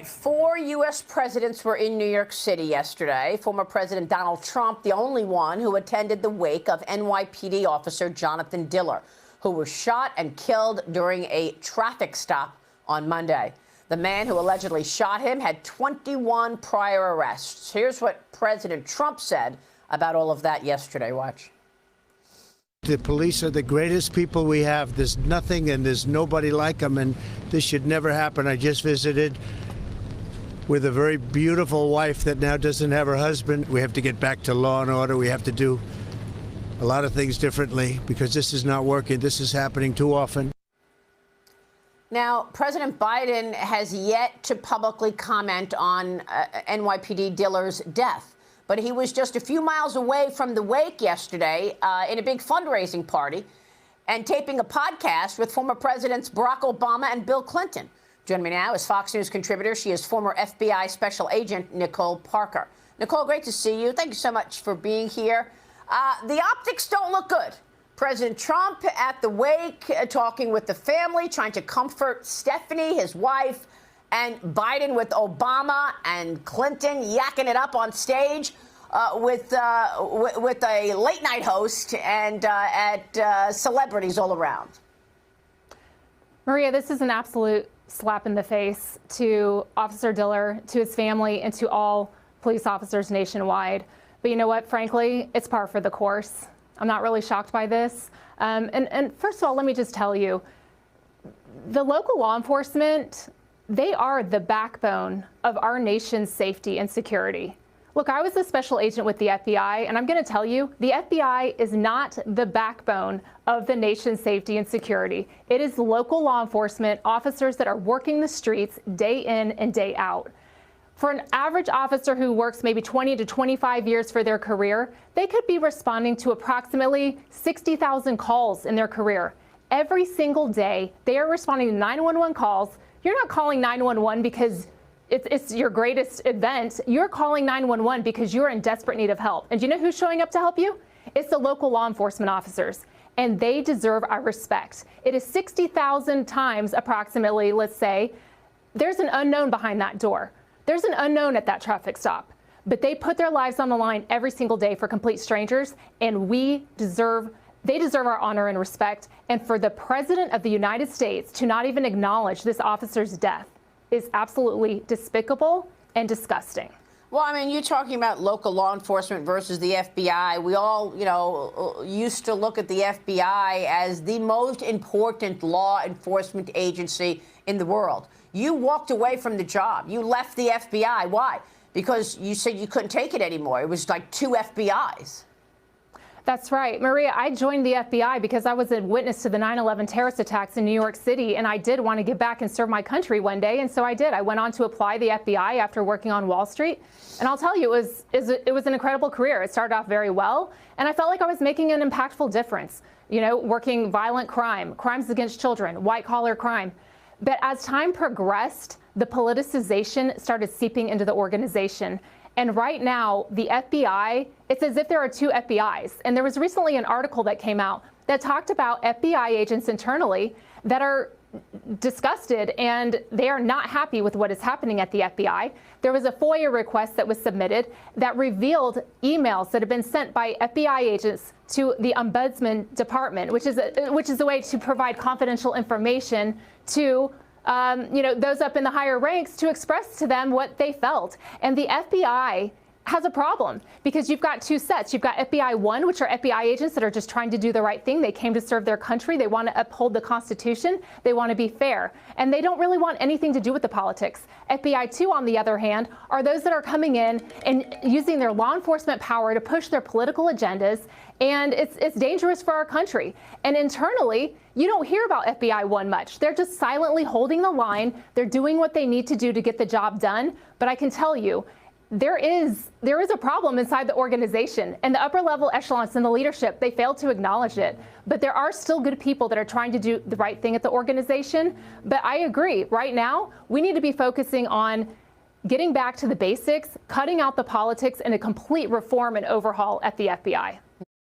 Four U.S. presidents were in New York City yesterday. Former President Donald Trump, the only one who attended the wake of NYPD officer Jonathan Diller, who was shot and killed during a traffic stop on Monday. The man who allegedly shot him had 21 prior arrests. Here's what President Trump said about all of that yesterday. Watch. The police are the greatest people we have. There's nothing and there's nobody like them, and this should never happen. I just visited with a very beautiful wife that now doesn't have her husband. We have to get back to law and order. We have to do a lot of things differently because this is not working. This is happening too often. Now, President Biden has yet to publicly comment on NYPD Diller's death, but he was just a few miles away from the wake yesterday in a big fundraising party and taping a podcast with former Presidents Barack Obama and Bill Clinton. Joining me now is Fox News contributor. She is former FBI Special Agent Nicole Parker. Nicole, great to see you. Thank you so much for being here. The optics don't look good. President Trump at the wake, talking with the family, trying to comfort Stephanie, his wife, and Biden with Obama and Clinton yakking it up on stage with a late-night host and at celebrities all around. Maria, this is an absolute slap in the face to Officer Diller, to his family, and to all police officers nationwide. But you know what? Frankly, it's par for the course. I'm not really shocked by this. And first of all, let me just tell you, the local law enforcement, they are the backbone of our nation's safety and security. Look, I was a special agent with the FBI, and I'm going to tell you, the FBI is not the backbone of the nation's safety and security. It is local law enforcement officers that are working the streets day in and day out. For an average officer who works maybe 20 to 25 years for their career, they could be responding to approximately 60,000 calls in their career. Every single day, they are responding to 911 calls. You're not calling 911 because it's your greatest event. You're calling 911 because you're in desperate need of help. And do you know who's showing up to help you? It's the local law enforcement officers, and they deserve our respect. It is 60,000 times approximately, let's say, there's an unknown behind that door. There's an unknown at that traffic stop, but they put their lives on the line every single day for complete strangers, and they deserve our honor and respect. And for the President of the United States to not even acknowledge this officer's death is absolutely despicable and disgusting. Well, I mean, you're talking about local law enforcement versus the FBI. We all, used to look at the FBI as the most important law enforcement agency in the world. You walked away from the job. You left the FBI. Why? Because you said you couldn't take it anymore. It was like two FBIs. That's right. Maria, I joined the FBI because I was a witness to the 9/11 terrorist attacks in New York City, and I did want to give back and serve my country one day, and so I did. I went on to apply the FBI after working on Wall Street, and I'll tell you, it was an incredible career. It started off very well, and I felt like I was making an impactful difference, working violent crime, crimes against children, white-collar crime. But as time progressed, the politicization started seeping into the organization. And right now, the FBI, it's as if there are two FBIs. And there was recently an article that came out that talked about FBI agents internally that are disgusted and they are not happy with what is happening at the FBI. There was a FOIA request that was submitted that revealed emails that have been sent by FBI agents to the Ombudsman Department, which is a way to provide confidential information to those up in the higher ranks to express to them what they felt. And the FBI has a problem because you've got two sets. You've got FBI 1, which are FBI agents that are just trying to do the right thing. They came to serve their country. They want to uphold the Constitution. They want to be fair. And they don't really want anything to do with the politics. FBI 2, on the other hand, are those that are coming in and using their law enforcement power to push their political agendas. And it's dangerous for our country. And internally, you don't hear about FBI 1 much. They're just silently holding the line. They're doing what they need to do to get the job done. But I can tell you, there is a problem inside the organization, and the upper level echelons and the leadership, they failed to acknowledge it. But there are still good people that are trying to do the right thing at the organization. But I agree, right now, we need to be focusing on getting back to the basics, cutting out the politics, and a complete reform and overhaul at the FBI.